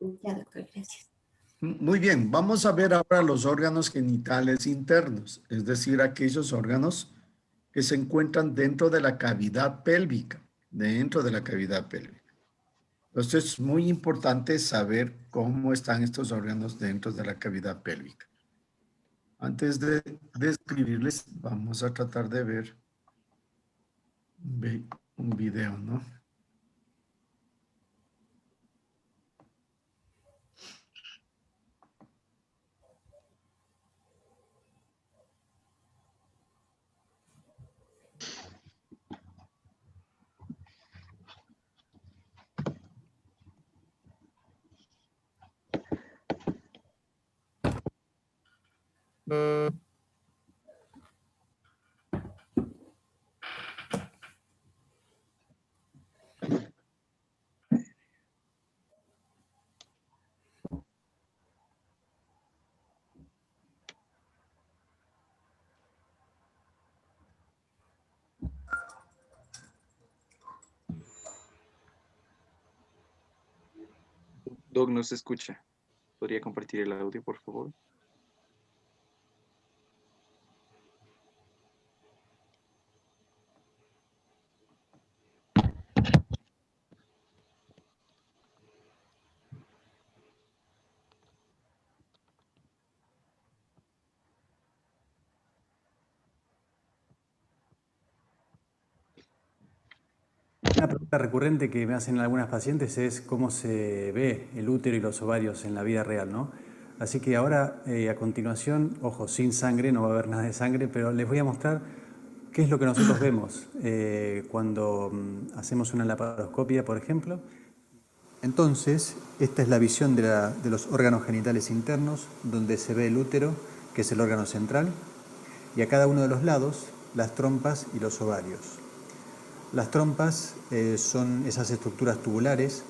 Ya, doctor, gracias. Muy bien, vamos a ver ahora los órganos genitales internos, es decir, aquellos órganos que se encuentran dentro de la cavidad pélvica, dentro de la cavidad pélvica. Entonces es muy importante saber cómo están estos órganos dentro de la cavidad pélvica. Antes de describirles, vamos a tratar de ver un video, ¿no? Doc, no se escucha. ¿Podría compartir el audio, por favor? Una pregunta recurrente que me hacen algunas pacientes es cómo se ve el útero y los ovarios en la vida real, ¿no? Así que ahora, a continuación, ojo, sin sangre, no va a haber nada de sangre, pero les voy a mostrar qué es lo que nosotros vemos cuando hacemos una laparoscopia, por ejemplo. Entonces, esta es la visión de los órganos genitales internos, donde se ve el útero, que es el órgano central, y a cada uno de los lados, las trompas y los ovarios. Las trompas son esas estructuras tubulares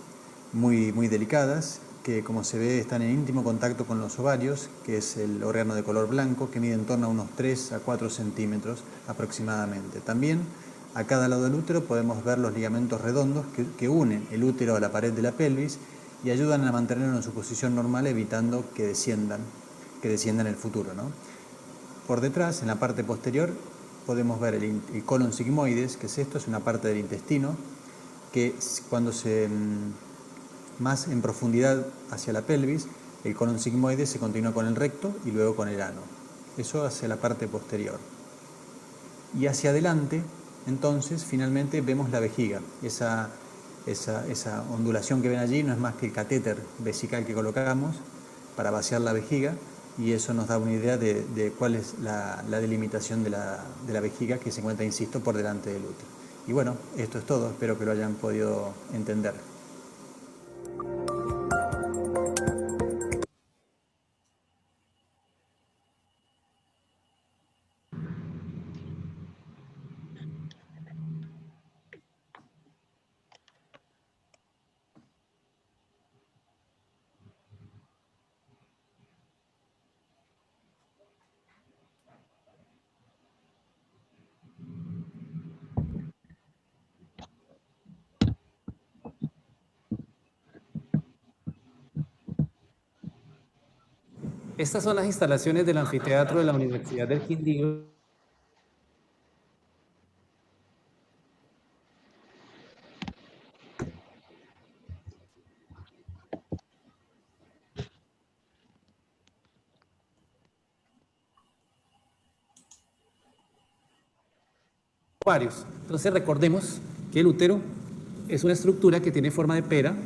muy delicadas que, como se ve, están en íntimo contacto con los ovarios, que es el órgano de color blanco que mide en torno a unos 3 a 4 centímetros aproximadamente. También a cada lado del útero podemos ver los ligamentos redondos que unen el útero a la pared de la pelvis y ayudan a mantenerlo en su posición normal, evitando que desciendan en el futuro, ¿no? Por detrás, en la parte posterior, podemos ver el colon sigmoides, que es esto, es una parte del intestino, que cuando más en profundidad hacia la pelvis, el colon sigmoides se continúa con el recto y luego con el ano. Eso hacia la parte posterior. Y hacia adelante, entonces, finalmente vemos la vejiga. Esa ondulación que ven allí no es más que el catéter vesical que colocamos para vaciar la vejiga, y eso nos da una idea de cuál es la delimitación de la vejiga, que se encuentra, insisto, por delante del útero. Y bueno, esto es todo, espero que lo hayan podido entender. Estas son las instalaciones del anfiteatro de la Universidad del Quindío. Ovarios. Entonces recordemos que el útero es una estructura que tiene forma de pera,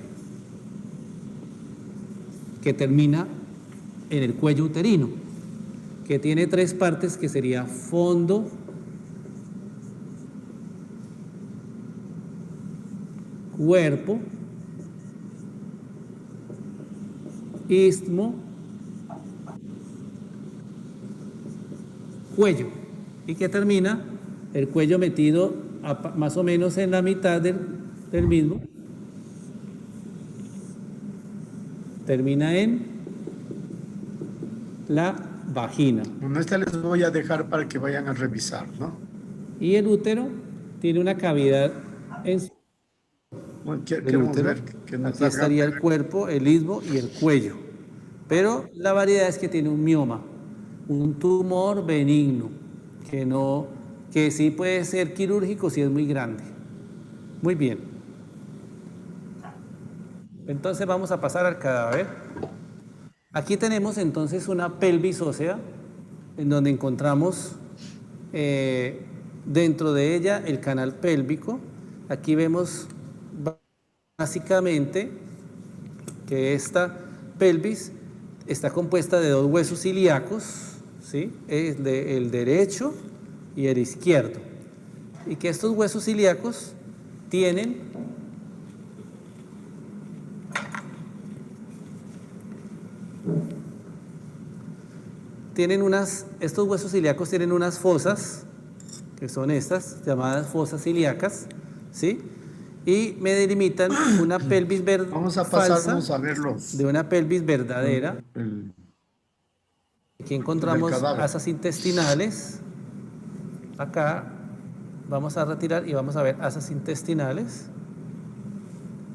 que termina en el cuello uterino, que tiene 3 partes, que sería fondo, cuerpo, istmo, cuello, y que termina el cuello metido más o menos en la mitad del mismo. Termina en la vagina. Bueno, esta les voy a dejar para que vayan a revisar, ¿no? Y el útero tiene una cavidad del Queremos útero. ver que nos Aquí haga estaría el ver. cuerpo, el istmo y el cuello. Pero la variedad es que tiene un mioma, un tumor benigno, que sí puede ser quirúrgico si es muy grande. Muy bien. Entonces vamos a pasar al cadáver. Aquí tenemos entonces una pelvis ósea, en donde encontramos dentro de ella el canal pélvico. Aquí vemos básicamente que esta pelvis está compuesta de dos huesos ilíacos, ¿sí? El derecho y el izquierdo. Y que estos huesos ilíacos tienen estos huesos ilíacos tienen unas fosas, que son estas, llamadas fosas ilíacas, ¿sí? Y me delimitan una pelvis Vamos a falsa pasarnos a ver de una pelvis verdadera. el Aquí del encontramos cadáver. asas intestinales. Acá vamos a retirar y vamos a ver asas intestinales.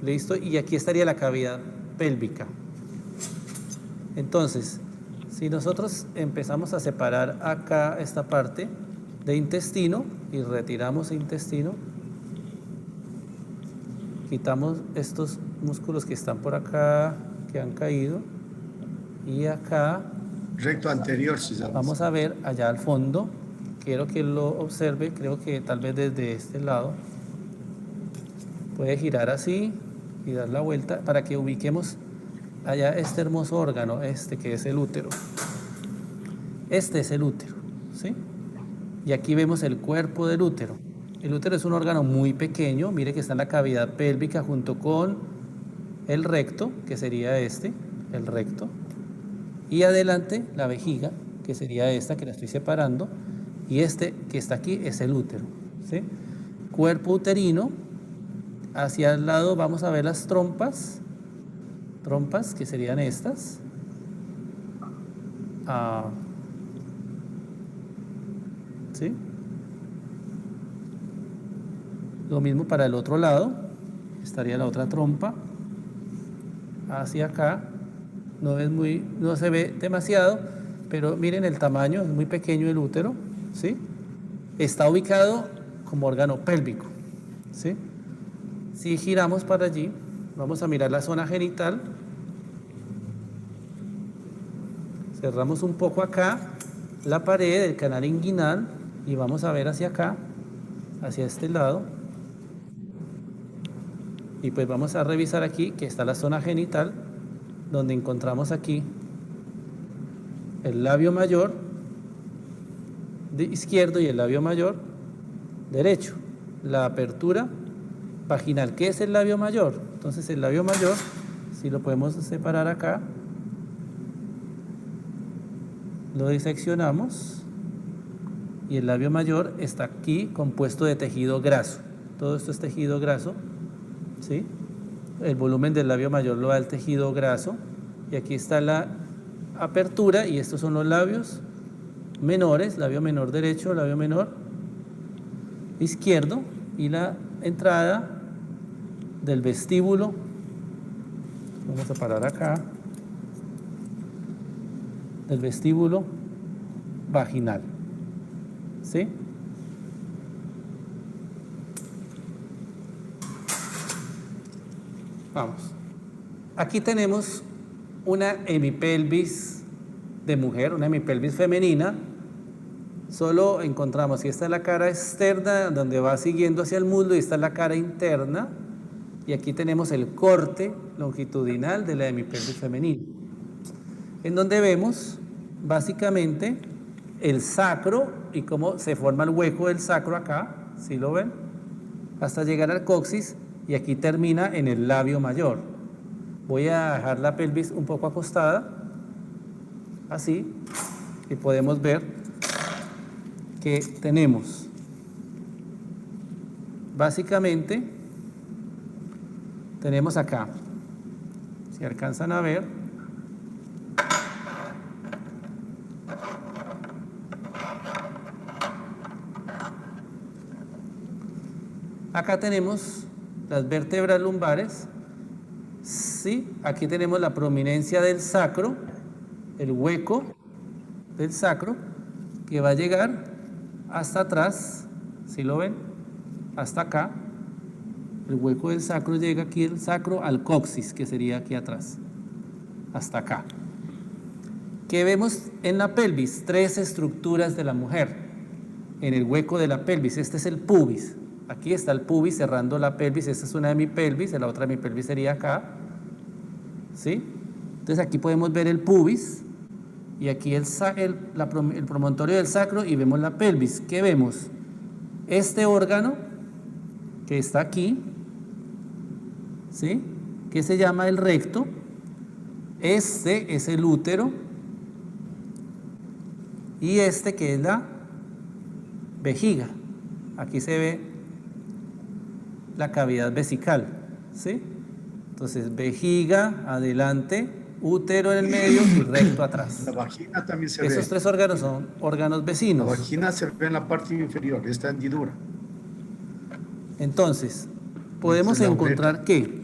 Listo, y aquí estaría la cavidad pélvica. Entonces, si nosotros empezamos a separar acá esta parte de intestino y retiramos el intestino, quitamos estos músculos que están por acá, que han caído, y acá Recto anterior, si sabes. vamos a ver allá al fondo. Quiero que lo observe, creo que tal vez desde este lado. Puede girar así y dar la vuelta para que ubiquemos allá este hermoso órgano, que es el útero. Este es el útero, ¿sí? Y aquí vemos el cuerpo del útero. El útero es un órgano muy pequeño, mire que está en la cavidad pélvica junto con el recto, que sería el recto. Y adelante la vejiga, que sería esta que la estoy separando. Y que está aquí es el útero, ¿sí? Cuerpo uterino. Hacia el lado vamos a ver las trompas, que serían estas. ¿Sí? Lo mismo para el otro lado, estaría la otra trompa. Hacia acá, no se ve demasiado, pero miren el tamaño, es muy pequeño el útero, ¿sí? Está ubicado como órgano pélvico, ¿sí? Si giramos para allí, vamos a mirar la zona genital. Cerramos un poco acá la pared del canal inguinal y vamos a ver hacia acá, hacia este lado. Y pues vamos a revisar aquí que está la zona genital, donde encontramos aquí el labio mayor izquierdo y el labio mayor derecho. La apertura vaginal. ¿Qué es el labio mayor? Entonces el labio mayor, si lo podemos separar acá, lo diseccionamos y el labio mayor está aquí compuesto de tejido graso. Todo esto es tejido graso, ¿sí? El volumen del labio mayor lo da el tejido graso y aquí está la apertura y estos son los labios menores, labio menor derecho, labio menor izquierdo y la entrada del vestíbulo. Vamos a parar acá. Del vestíbulo vaginal, ¿sí? Vamos. Aquí tenemos una hemipelvis de mujer, una hemipelvis femenina. Solo encontramos, si esta es la cara externa, donde va siguiendo hacia el muslo, y esta es la cara interna. Y aquí tenemos el corte longitudinal de la hemipelvis femenina, en donde vemos básicamente el sacro y cómo se forma el hueco del sacro acá, ¿sí lo ven? Hasta llegar al coxis y aquí termina en el labio mayor. Voy a dejar la pelvis un poco acostada, así, y podemos ver que tenemos básicamente, tenemos acá, si alcanzan a ver, acá tenemos las vértebras lumbares, ¿sí? Aquí tenemos la prominencia del sacro, el hueco del sacro, que va a llegar hasta atrás, ¿sí lo ven? Hasta acá. El hueco del sacro llega aquí, el sacro al coxis, que sería aquí atrás, hasta acá. ¿Qué vemos en la pelvis? 3 estructuras de la mujer en el hueco de la pelvis. Este es el pubis. Aquí está el pubis cerrando la pelvis. Esta es una hemipelvis, la otra hemipelvis sería acá, ¿sí? Entonces aquí podemos ver el pubis y aquí el promontorio del sacro y vemos la pelvis. ¿Qué vemos? Este órgano que está aquí, ¿sí? Que se llama el recto. Este es el útero y este que es la vejiga. Aquí se ve la cavidad vesical, ¿sí? Entonces, vejiga adelante, útero en el medio y recto atrás. La vagina también se ve. Esos 3 órganos son órganos La vecinos. vagina se ve en la parte inferior, esta hendidura. Entonces, podemos Esta es la encontrar que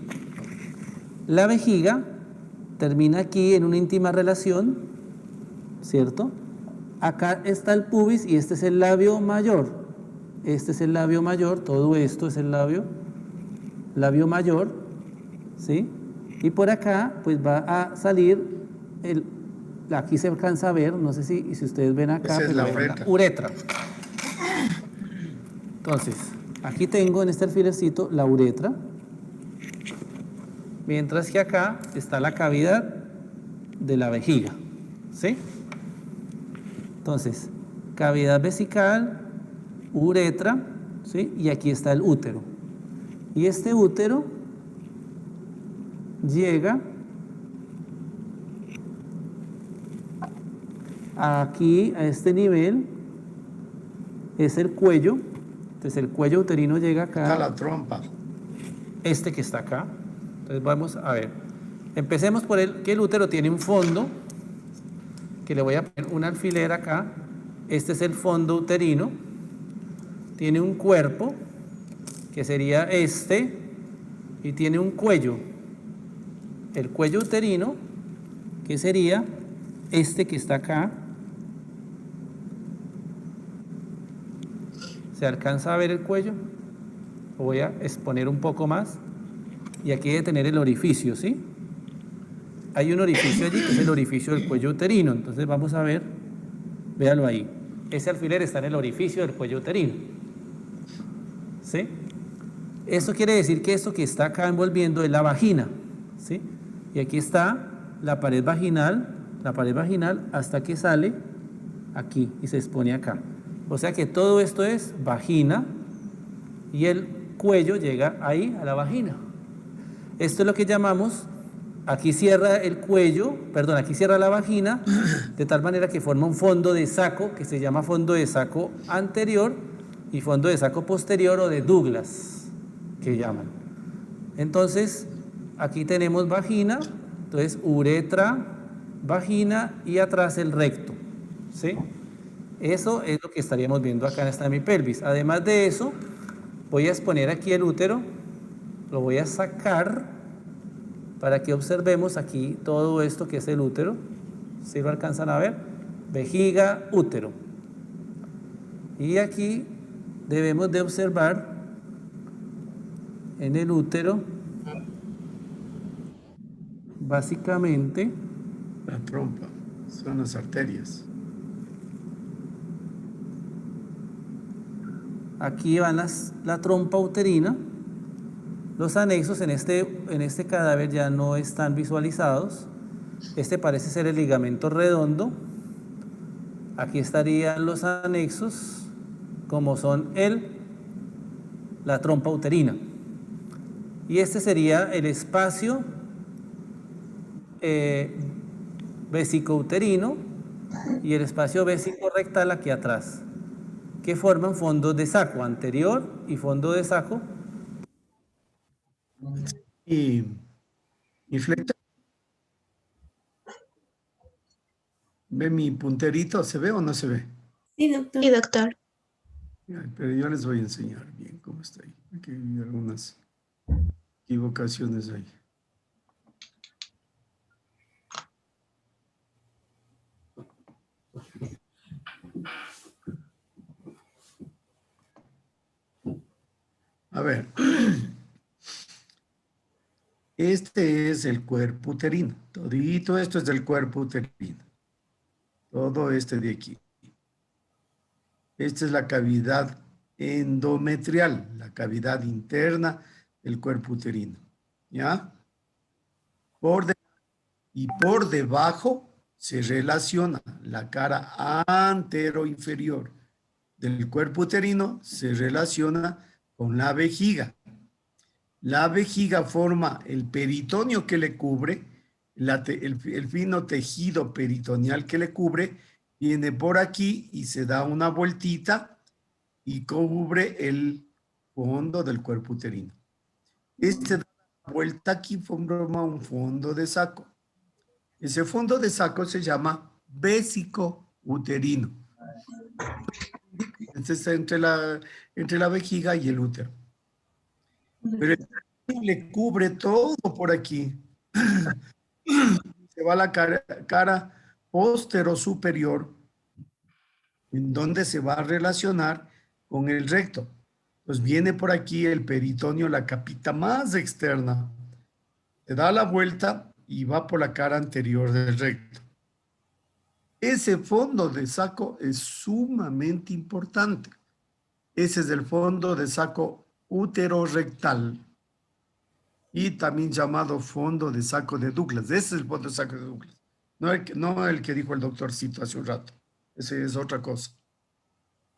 la vejiga termina aquí en una íntima relación, ¿cierto? Acá está el pubis y este es el labio mayor. Este es el labio mayor, todo esto es el labio mayor, ¿sí? Y por acá, pues va a salir aquí se alcanza a ver, no sé si ustedes ven acá, Esa es pero la ven la uretra. Entonces, aquí tengo en este alfilercito la uretra, mientras que acá está la cavidad de la vejiga, ¿sí? Entonces, cavidad vesical, uretra, ¿sí? Y aquí está el útero. Y este útero llega aquí a este nivel, es el cuello. Entonces el cuello uterino llega acá. Está la trompa. Este que está acá. Entonces vamos a ver. Empecemos por que el útero tiene un fondo, que le voy a poner un alfiler acá. Este es el fondo uterino. Tiene un cuerpo, que sería este, y tiene un cuello. El cuello uterino, que sería este que está acá. ¿Se alcanza a ver el cuello? Lo voy a exponer un poco más. Y aquí debe tener el orificio, ¿sí? Hay un orificio allí, que es el orificio del cuello uterino. Entonces vamos a ver, véalo ahí. Ese alfiler está en el orificio del cuello uterino, ¿sí? Esto quiere decir que esto que está acá envolviendo es la vagina, ¿sí? Y aquí está la pared vaginal hasta que sale aquí y se expone acá. O sea que todo esto es vagina y el cuello llega ahí a la vagina. Esto es lo que llamamos, aquí cierra el cuello, perdón, aquí cierra la vagina, de tal manera que forma un fondo de saco, que se llama fondo de saco anterior y fondo de saco posterior o de Douglas, que llaman. Entonces, aquí tenemos vagina, entonces uretra, vagina y atrás el recto, ¿sí? Eso es lo que estaríamos viendo acá en esta hemipelvis. Además de eso, voy a exponer aquí el útero, lo voy a sacar para que observemos aquí todo esto que es el útero. ¿Sí lo alcanzan a ver? Vejiga, útero. Y aquí debemos de observar en el útero, básicamente, La trompa, son las arterias. aquí van la trompa uterina. Los anexos en este cadáver ya no están visualizados. Este parece ser el ligamento redondo. Aquí estarían los anexos, como son la trompa uterina. Y este sería el espacio vesicouterino y el espacio vesicorrectal aquí atrás, que forman fondos de saco anterior y fondo de saco. Y flecha. ¿Ve mi punterito? ¿Se ve o no se ve? Sí, doctor. Sí, doctor. Pero yo les voy a enseñar bien cómo está ahí. Aquí hay algunas equivocaciones hay. A ver, este es el cuerpo uterino. Todito esto es del cuerpo uterino. Todo este de aquí. Esta es la cavidad endometrial, la cavidad interna del cuerpo uterino. ¿Ya? Y por debajo se relaciona la cara anteroinferior del cuerpo uterino, se relaciona con la vejiga. La vejiga forma el peritoneo que le cubre, el fino tejido peritoneal que le cubre, viene por aquí y se da una vueltita y cubre el fondo del cuerpo uterino. Este da la vuelta aquí forma un fondo de saco. Ese fondo de saco se llama vésico uterino. Este está entre la vejiga y el útero. Pero el uterino le cubre todo por aquí. Se va a la cara postero superior, en donde se va a relacionar con el recto. Pues viene por aquí el peritoneo, la capita más externa. Se da la vuelta y va por la cara anterior del recto. Ese fondo de saco es sumamente importante. Ese es el fondo de saco uterorectal y también llamado fondo de saco de Douglas. Ese es el fondo de saco de Douglas. No el que dijo el doctor Cito hace un rato. Ese es otra cosa.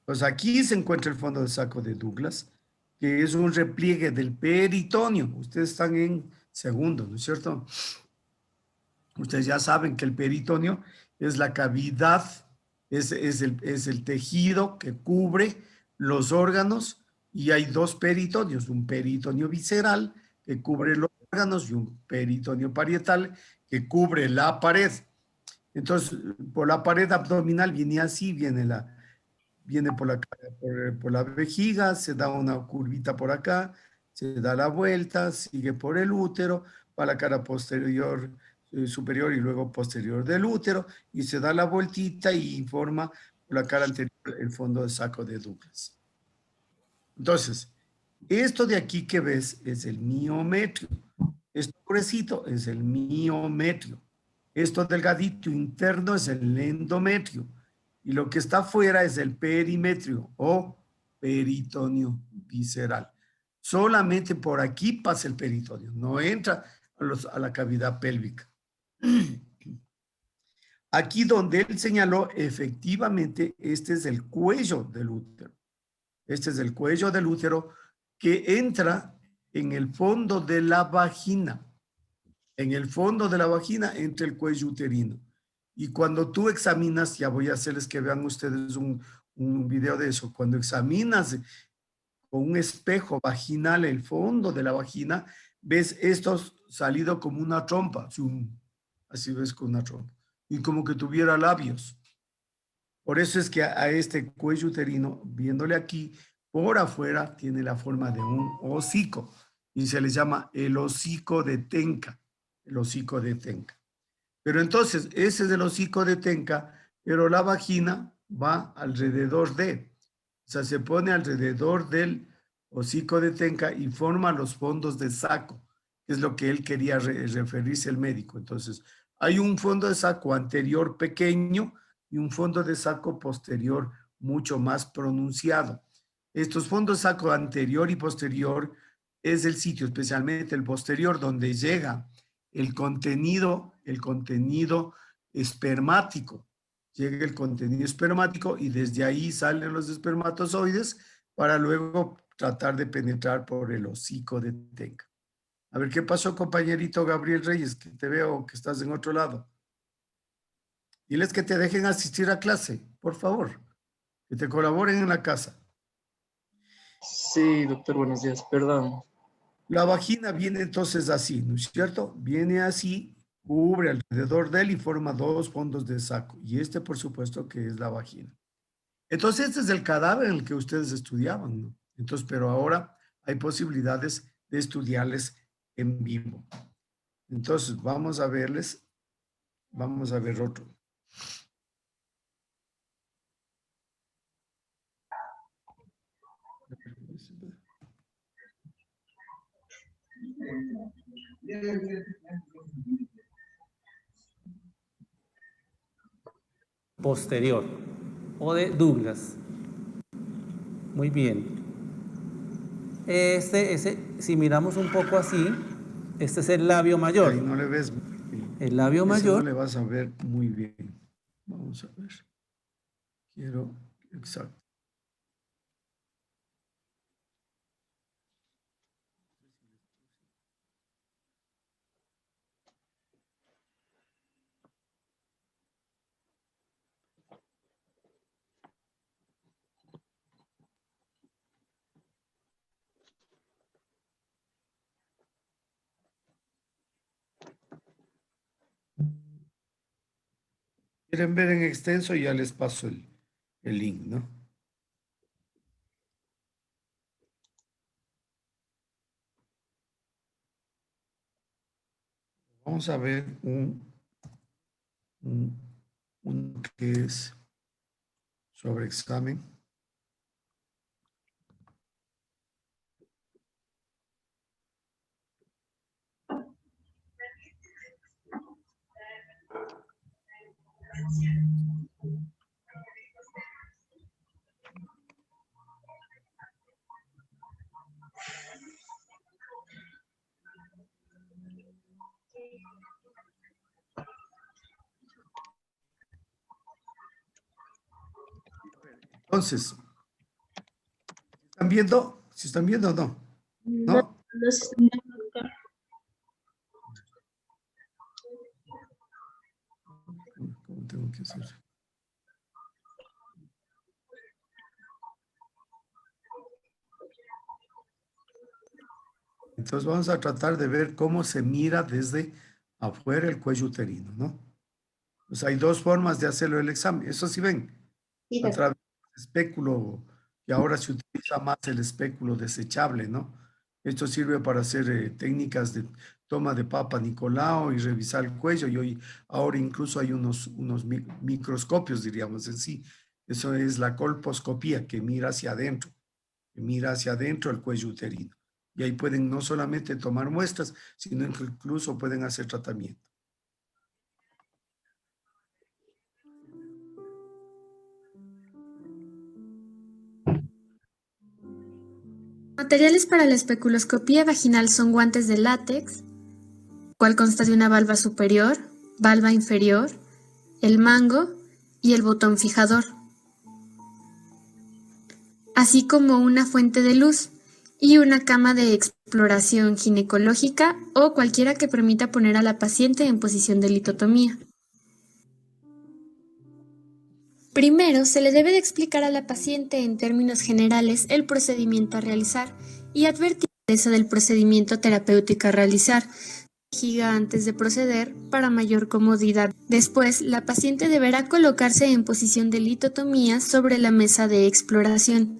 Pues aquí se encuentra el fondo de saco de Douglas, que es un repliegue del peritoneo. Ustedes están en segundo, ¿no es cierto? Ustedes ya saben que el peritoneo es la cavidad, es el tejido que cubre los órganos y hay dos peritoneos, un peritoneo visceral que cubre los órganos y un peritoneo parietal que cubre la pared. Entonces, por la pared abdominal viene así, viene por la vejiga, se da una curvita por acá, se da la vuelta, sigue por el útero, va a la cara posterior, superior y luego posterior del útero, y se da la vueltita y forma por la cara anterior el fondo de saco de Douglas. Entonces, esto de aquí que ves es el miometrio. Esto gruesito es el miometrio. Esto delgadito interno es el endometrio. Y lo que está afuera es el perimetrio o peritoneo visceral. Solamente por aquí pasa el peritoneo, no entra a la cavidad pélvica. Aquí donde él señaló, efectivamente, este es el cuello del útero. Este es el cuello del útero que entra en el fondo de la vagina. En el fondo de la vagina entra el cuello uterino. Y cuando tú examinas, ya voy a hacerles que vean ustedes un video de eso, cuando examinas con un espejo vaginal el fondo de la vagina, ves esto salido como una trompa, así ves con una trompa, y como que tuviera labios. Por eso es que a este cuello uterino, viéndole aquí, por afuera tiene la forma de un hocico y se le llama el hocico de Tenca, el hocico de Tenca. Pero entonces, ese es el hocico de Tenca, pero la vagina va alrededor de, o sea, se pone alrededor del hocico de Tenca y forma los fondos de saco, que es lo que él quería referirse el médico. Entonces, hay un fondo de saco anterior pequeño y un fondo de saco posterior mucho más pronunciado. Estos fondos de saco anterior y posterior es el sitio, especialmente el posterior, donde llega el contenido espermático. Llega el contenido espermático y desde ahí salen los espermatozoides para luego tratar de penetrar por el hocico de Tenca. A ver, ¿qué pasó, compañerito Gabriel Reyes? Que te veo que estás en otro lado. Diles que te dejen asistir a clase, por favor. Que te colaboren en la casa. Sí, doctor, buenos días, perdón. La vagina viene entonces así, ¿no es cierto? Viene así, cubre alrededor de él y forma dos fondos de saco. Y este, por supuesto, que es la vagina. Entonces, este es el cadáver en el que ustedes estudiaban, ¿no? Entonces, pero ahora hay posibilidades de estudiarles en vivo. Entonces, vamos a ver otro. Posterior o de Douglas. Muy bien. Si miramos un poco así, este es el labio mayor. Ahí no le ves. El labio Ese mayor. no le vas a ver muy bien. Vamos a ver. Exacto. Quieren ver en extenso, ya les paso el link, ¿no? Vamos a ver un que es sobre examen. Entonces, ¿están viendo? ¿Si están viendo o no? ¿No? ¿Cómo tengo que hacer? Entonces vamos a tratar de ver cómo se mira desde afuera el cuello uterino, ¿no? Pues hay dos formas de hacerlo el examen. Eso sí ven, Sí, a través del espéculo, y ahora se utiliza más el espéculo desechable, ¿no? Esto sirve para hacer técnicas de toma de Papa Nicolau y revisar el cuello. Y ahora incluso hay unos microscopios, diríamos en sí. Eso es la colposcopía, que mira hacia adentro el cuello uterino. Y ahí pueden no solamente tomar muestras, sino que incluso pueden hacer tratamiento. Materiales para la especuloscopía vaginal son guantes de látex, cual consta de una valva superior, valva inferior, el mango y el botón fijador, así como una fuente de luz y una cama de exploración ginecológica o cualquiera que permita poner a la paciente en posición de litotomía. Primero, se le debe de explicar a la paciente en términos generales el procedimiento a realizar y advertir del procedimiento terapéutico a realizar antes de proceder para mayor comodidad. Después, la paciente deberá colocarse en posición de litotomía sobre la mesa de exploración,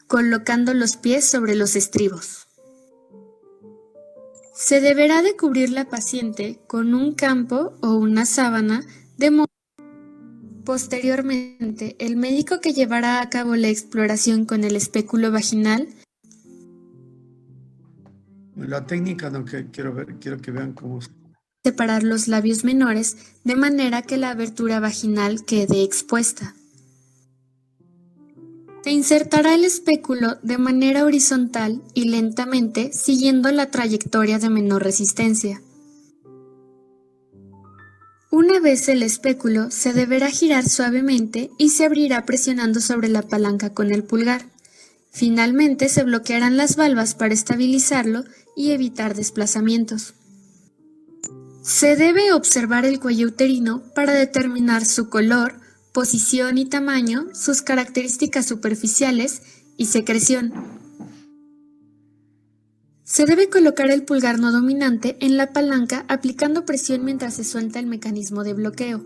colocando los pies sobre los estribos. Se deberá de cubrir la paciente con un campo o una sábana de modo. Posteriormente, el médico que llevará a cabo la exploración con el espéculo vaginal. La técnica no quiero que vean cómo Separar los labios menores de manera que la abertura vaginal quede expuesta. Se insertará el espéculo de manera horizontal y lentamente siguiendo la trayectoria de menor resistencia. Una vez el espéculo se deberá girar suavemente y se abrirá presionando sobre la palanca con el pulgar. Finalmente se bloquearán las valvas para estabilizarlo y evitar desplazamientos. Se debe observar el cuello uterino para determinar su color, posición y tamaño, sus características superficiales y secreción. Se debe colocar el pulgar no dominante en la palanca aplicando presión mientras se suelta el mecanismo de bloqueo.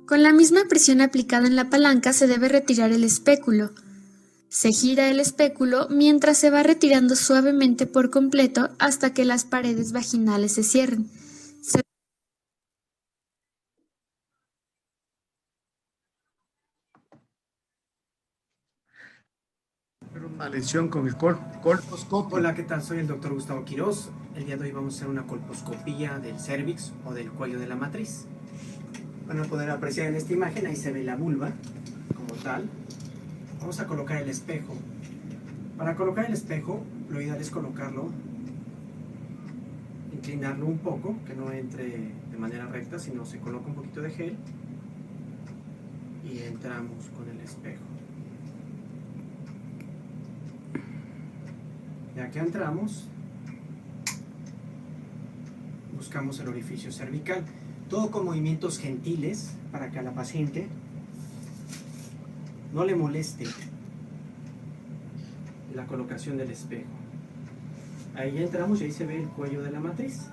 Con la misma presión aplicada en la palanca se debe retirar el espéculo. Se gira el espéculo mientras se va retirando suavemente por completo hasta que las paredes vaginales se cierren. Una lesión con el colposcopio. Hola, ¿qué tal? Soy el doctor Gustavo Quirós. El día de hoy vamos a hacer una colposcopía del cérvix o del cuello de la matriz. Van a poder apreciar en esta imagen, ahí se ve la vulva como tal. Vamos a colocar el espejo. Para colocar el espejo, lo ideal es colocarlo, inclinarlo un poco, que no entre de manera recta, sino se coloca un poquito de gel y entramos con el espejo. Ya que entramos, buscamos el orificio cervical. Todo con movimientos gentiles para que a la paciente no le moleste la colocación del espejo. Ahí ya entramos y ahí se ve el cuello de la matriz.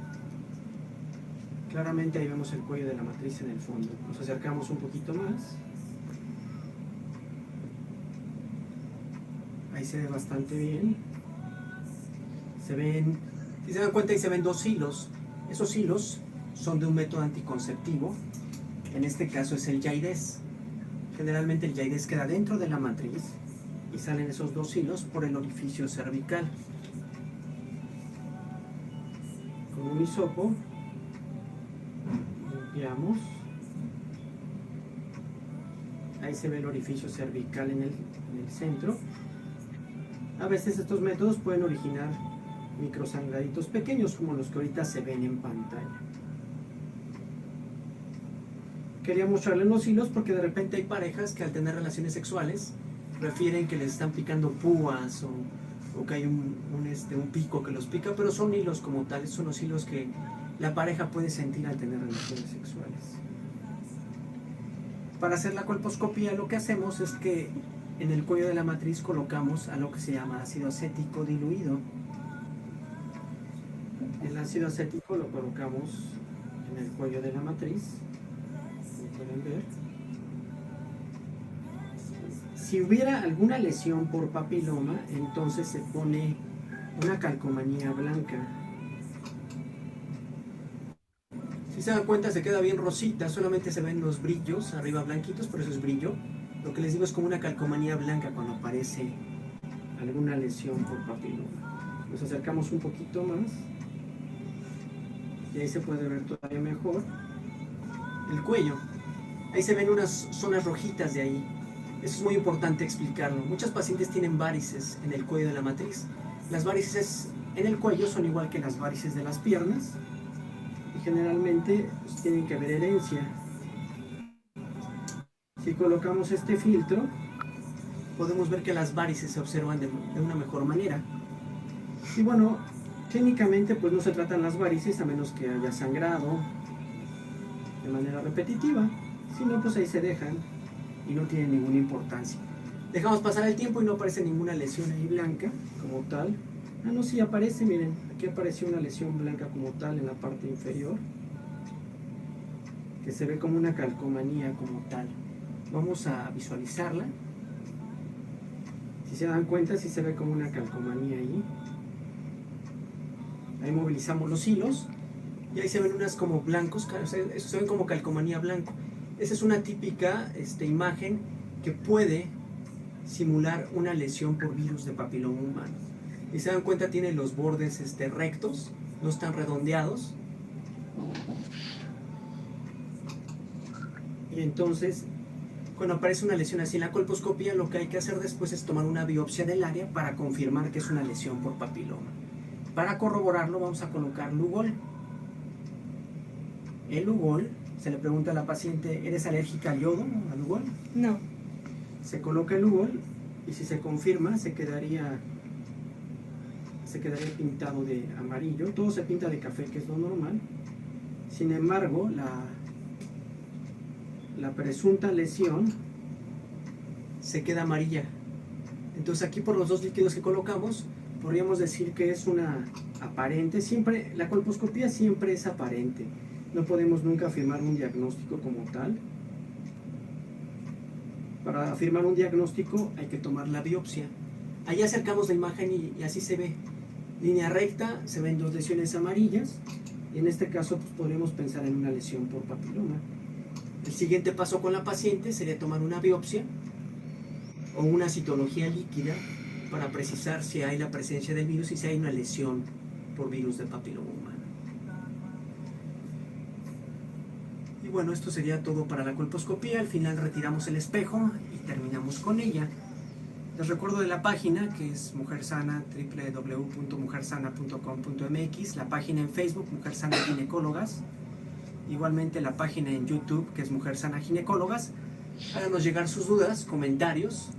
Claramente ahí vemos el cuello de la matriz en el fondo. Nos acercamos un poquito más. Ahí se ve bastante bien. Se ven, si se dan cuenta, ahí se ven dos hilos. Esos hilos son de un método anticonceptivo. En este caso es el Yaidés. Generalmente el Yaidés queda dentro de la matriz y salen esos dos hilos por el orificio cervical. Con un hisopo limpiamos. Ahí se ve el orificio cervical en el centro. A veces estos métodos pueden originar microsangraditos pequeños como los que ahorita se ven en pantalla. Quería mostrarles los hilos porque de repente hay parejas que al tener relaciones sexuales refieren que les están picando púas o que hay un pico que los pica, pero son hilos como tales, son los hilos que la pareja puede sentir al tener relaciones sexuales. Para hacer la colposcopía lo que hacemos es que en el cuello de la matriz colocamos a lo que se llama ácido acético diluido. El ácido acético lo colocamos en el cuello de la matriz, como pueden ver. Si hubiera alguna lesión por papiloma, entonces se pone una calcomanía blanca. Si se dan cuenta, se queda bien rosita, solamente se ven los brillos arriba blanquitos, por eso es brillo. Lo que les digo es como una calcomanía blanca cuando aparece alguna lesión por papiloma. Nos acercamos un poquito más y ahí se puede ver todavía mejor el cuello. Ahí se ven unas zonas rojitas de ahí. Eso es muy importante explicarlo. Muchas pacientes tienen varices en el cuello de la matriz. Las varices en el cuello son igual que las varices de las piernas y generalmente pues, tienen que haber herencia. Si colocamos este filtro, podemos ver que las varices se observan de una mejor manera. Y bueno, clínicamente pues no se tratan las varices a menos que haya sangrado de manera repetitiva. Si no, pues ahí se dejan y no tienen ninguna importancia. Dejamos pasar el tiempo y no aparece ninguna lesión ahí blanca como tal. Ah, no, sí aparece, miren, aquí apareció una lesión blanca como tal en la parte inferior, que se ve como una calcomanía como tal. Vamos a visualizarla. Si se dan cuenta, sí se ve como una calcomanía ahí. Ahí movilizamos los hilos y ahí se ven unas como blancos, eso se ven como calcomanía blanco. Esa es una típica imagen que puede simular una lesión por virus de papiloma humano. Y se dan cuenta, tiene los bordes rectos, no están redondeados. Y entonces, cuando aparece una lesión así en la colposcopía, lo que hay que hacer después es tomar una biopsia del área para confirmar que es una lesión por papiloma. Para corroborarlo vamos a colocar Lugol. El Lugol, se le pregunta a la paciente, ¿eres alérgica al yodo, al Lugol? No. Se coloca el Lugol y si se confirma se quedaría pintado de amarillo. Todo se pinta de café, que es lo normal. Sin embargo, la presunta lesión se queda amarilla. Entonces aquí por los dos líquidos que colocamos podríamos decir que es una aparente. Siempre, la colposcopía siempre es aparente. No podemos nunca afirmar un diagnóstico como tal. Para afirmar un diagnóstico hay que tomar la biopsia. Ahí acercamos la imagen y así se ve. Línea recta, se ven 2 lesiones amarillas. Y en este caso pues, podríamos pensar en una lesión por papiloma. El siguiente paso con la paciente sería tomar una biopsia o una citología líquida para precisar si hay la presencia del virus y si hay una lesión por virus del papiloma humano. Y bueno, esto sería todo para la colposcopía. Al final retiramos el espejo y terminamos con ella. Les recuerdo de la página que es Mujer Sana, www.mujersana.com.mx, la página en Facebook, Mujer Sana Ginecólogas, igualmente la página en YouTube que es Mujer Sana Ginecólogas. Háganos llegar sus dudas, comentarios.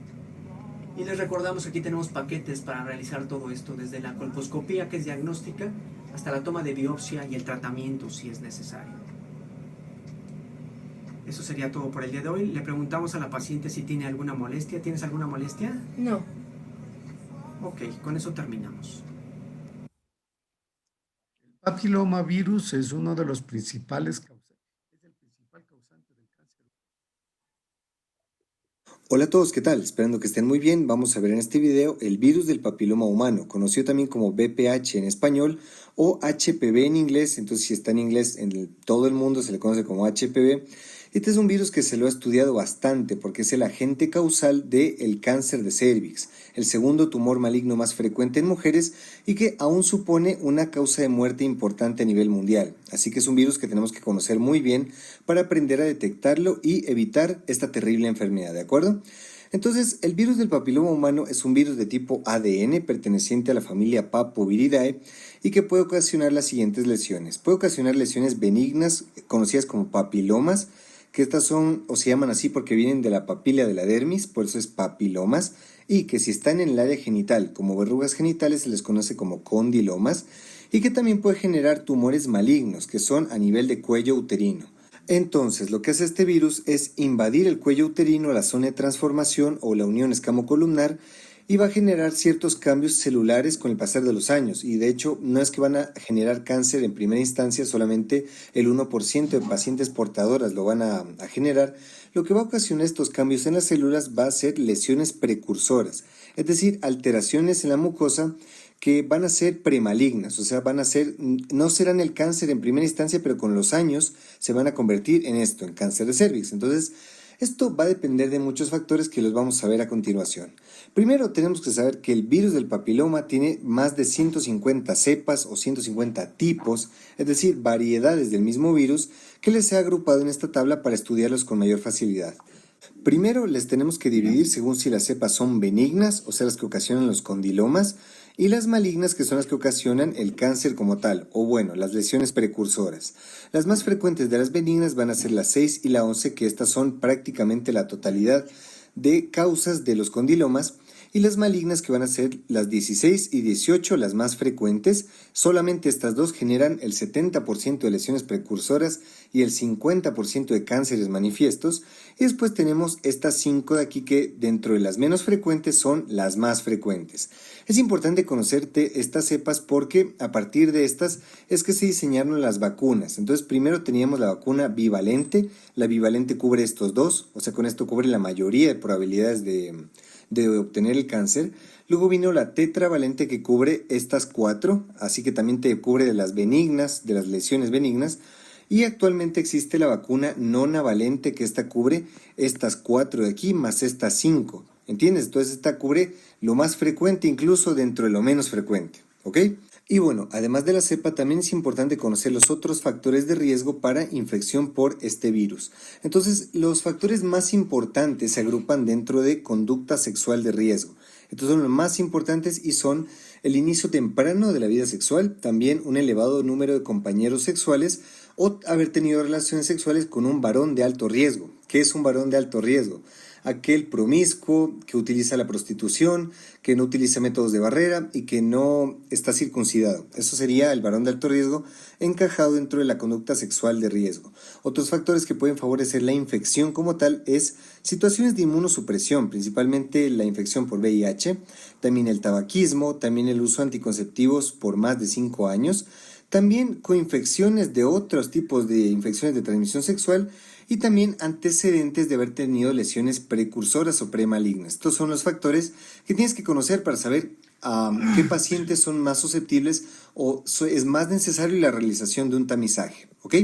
Y les recordamos que aquí tenemos paquetes para realizar todo esto, desde la colposcopía, que es diagnóstica, hasta la toma de biopsia y el tratamiento si es necesario. Eso sería todo por el día de hoy. Le preguntamos a la paciente si tiene alguna molestia. ¿Tienes alguna molestia? No. Ok, con eso terminamos. El papilomavirus es uno de los principales causantes, es el principal causante del cáncer. Hola a todos, ¿qué tal? Esperando que estén muy bien. Vamos a ver en este video el virus del papiloma humano, conocido también como VPH en español o HPV en inglés. Entonces, si está en inglés, todo el mundo se le conoce como HPV. Este es un virus que se lo ha estudiado bastante porque es el agente causal del cáncer de cérvix, el segundo tumor maligno más frecuente en mujeres y que aún supone una causa de muerte importante a nivel mundial. Así que es un virus que tenemos que conocer muy bien para aprender a detectarlo y evitar esta terrible enfermedad, ¿de acuerdo? Entonces, el virus del papiloma humano es un virus de tipo ADN perteneciente a la familia Papoviridae y que puede ocasionar las siguientes lesiones. Puede ocasionar lesiones benignas conocidas como papilomas, que estas son o se llaman así porque vienen de la papila de la dermis, por eso es papilomas, y que si están en el área genital como verrugas genitales se les conoce como condilomas, y que también puede generar tumores malignos, que son a nivel de cuello uterino. Entonces, lo que hace este virus es invadir el cuello uterino, la zona de transformación o la unión escamocolumnar, y va a generar ciertos cambios celulares con el pasar de los años. Y de hecho, no es que van a generar cáncer en primera instancia, solamente el 1% de pacientes portadoras lo van a generar. Lo que va a ocasionar estos cambios en las células va a ser lesiones precursoras, es decir, alteraciones en la mucosa que van a ser premalignas, o sea, no serán el cáncer en primera instancia, pero con los años se van a convertir en esto, en cáncer de cérvix. Entonces, esto va a depender de muchos factores que los vamos a ver a continuación. Primero tenemos que saber que el virus del papiloma tiene más de 150 cepas o 150 tipos, es decir, variedades del mismo virus que les he agrupado en esta tabla para estudiarlos con mayor facilidad. Primero les tenemos que dividir según si las cepas son benignas, o sea, las que ocasionan los condilomas, y las malignas, que son las que ocasionan el cáncer como tal, o bueno, las lesiones precursoras. Las más frecuentes de las benignas van a ser la 6 y la 11, que estas son prácticamente la totalidad de causas de los condilomas, y las malignas, que van a ser las 16 y 18, las más frecuentes. Solamente estas dos generan el 70% de lesiones precursoras y el 50% de cánceres manifiestos. Y después tenemos estas 5 de aquí, que dentro de las menos frecuentes son las más frecuentes. Es importante conocerte estas cepas porque a partir de estas es que se diseñaron las vacunas. Entonces, primero teníamos la vacuna bivalente. La bivalente cubre estos dos, o sea, con esto cubre la mayoría de probabilidades de obtener el cáncer. Luego vino la tetravalente, que cubre estas 4, así que también te cubre de las benignas, de las lesiones benignas. Y actualmente existe la vacuna nonavalente, que esta cubre estas 4 de aquí más estas 5. ¿Entiendes? Entonces esta cubre lo más frecuente, incluso dentro de lo menos frecuente. ¿Ok? Y bueno, además de la cepa, también es importante conocer los otros factores de riesgo para infección por este virus. Entonces, los factores más importantes se agrupan dentro de conducta sexual de riesgo. Estos son los más importantes y son el inicio temprano de la vida sexual, también un elevado número de compañeros sexuales o haber tenido relaciones sexuales con un varón de alto riesgo. ¿Qué es un varón de alto riesgo? Aquel promiscuo, que utiliza la prostitución, que no utiliza métodos de barrera y que no está circuncidado. Eso sería el varón de alto riesgo encajado dentro de la conducta sexual de riesgo. Otros factores que pueden favorecer la infección como tal es situaciones de inmunosupresión, principalmente la infección por VIH, también el tabaquismo, también el uso de anticonceptivos por más de 5 años, También coinfecciones de otros tipos de infecciones de transmisión sexual y también antecedentes de haber tenido lesiones precursoras o premalignas. Estos son los factores que tienes que conocer para saber qué pacientes son más susceptibles o es más necesario la realización de un tamizaje, ¿ok?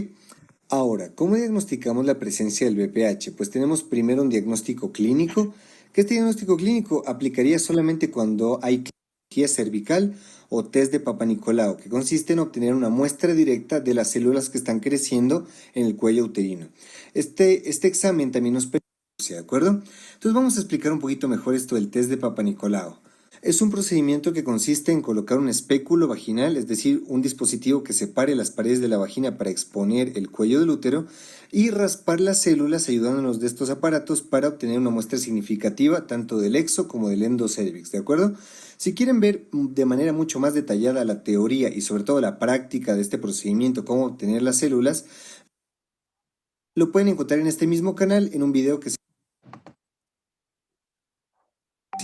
Ahora, ¿cómo diagnosticamos la presencia del VPH? Pues tenemos primero un diagnóstico clínico, que este diagnóstico clínico aplicaría solamente cuando hay cirugía cervical o test de Papa Nicolau, que consiste en obtener una muestra directa de las células que están creciendo en el cuello uterino. Este examen también nos permite, ¿de acuerdo? Entonces vamos a explicar un poquito mejor esto del test de Papa Nicolau. Es un procedimiento que consiste en colocar un espéculo vaginal, es decir, un dispositivo que separe las paredes de la vagina para exponer el cuello del útero y raspar las células ayudándonos de estos aparatos para obtener una muestra significativa tanto del exo como del endocervix, ¿de acuerdo? Si quieren ver de manera mucho más detallada la teoría y sobre todo la práctica de este procedimiento, cómo obtener las células, lo pueden encontrar en este mismo canal en un video que se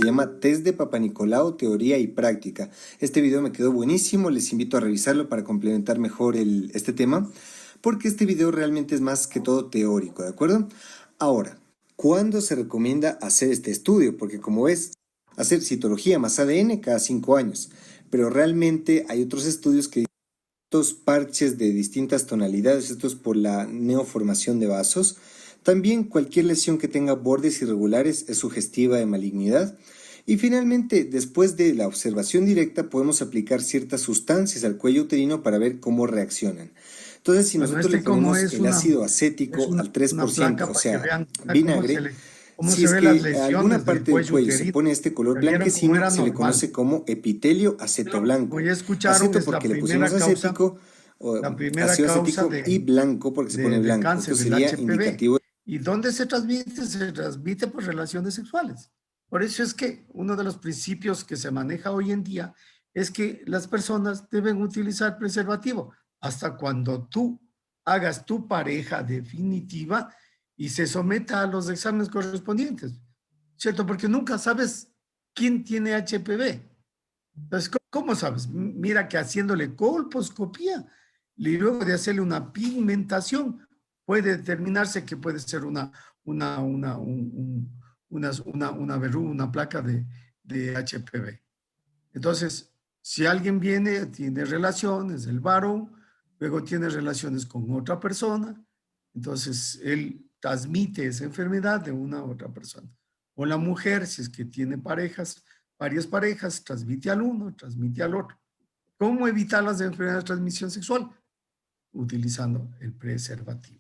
llama Test de Papa Nicolau, Teoría y Práctica. Este video me quedó buenísimo, les invito a revisarlo para complementar mejor este tema, porque este video realmente es más que todo teórico, ¿de acuerdo? Ahora, ¿cuándo se recomienda hacer este estudio? Porque como ves, hacer citología más ADN cada 5 años, pero realmente hay otros estudios que estos parches de distintas tonalidades, esto es por la neoformación de vasos. También cualquier lesión que tenga bordes irregulares es sugestiva de malignidad. Y finalmente, después de la observación directa, podemos aplicar ciertas sustancias al cuello uterino para ver cómo reaccionan. Entonces, si nosotros le ponemos el ácido acético al 3%, o sea, vinagre, si es que alguna parte del cuello se pone este color blanquecino, se le conoce como epitelio aceto blanco. Aceto porque le pusimos acético, ácido acético y blanco porque se pone blanco. Esto sería indicativo. ¿Y dónde se transmite? Se transmite por relaciones sexuales. Por eso es que uno de los principios que se maneja hoy en día es que las personas deben utilizar preservativo hasta cuando tú hagas tu pareja definitiva y se someta a los exámenes correspondientes, ¿cierto? Porque nunca sabes quién tiene HPV. Entonces, ¿cómo sabes? Mira que haciéndole colposcopía y luego de hacerle una pigmentación, puede determinarse que puede ser una verruga, una placa de HPV. Entonces, si alguien viene, tiene relaciones, el varón, luego tiene relaciones con otra persona, entonces él transmite esa enfermedad de una a otra persona. O la mujer, si es que tiene parejas, varias parejas, transmite al uno, transmite al otro. ¿Cómo evitar las enfermedades de transmisión sexual? Utilizando el preservativo.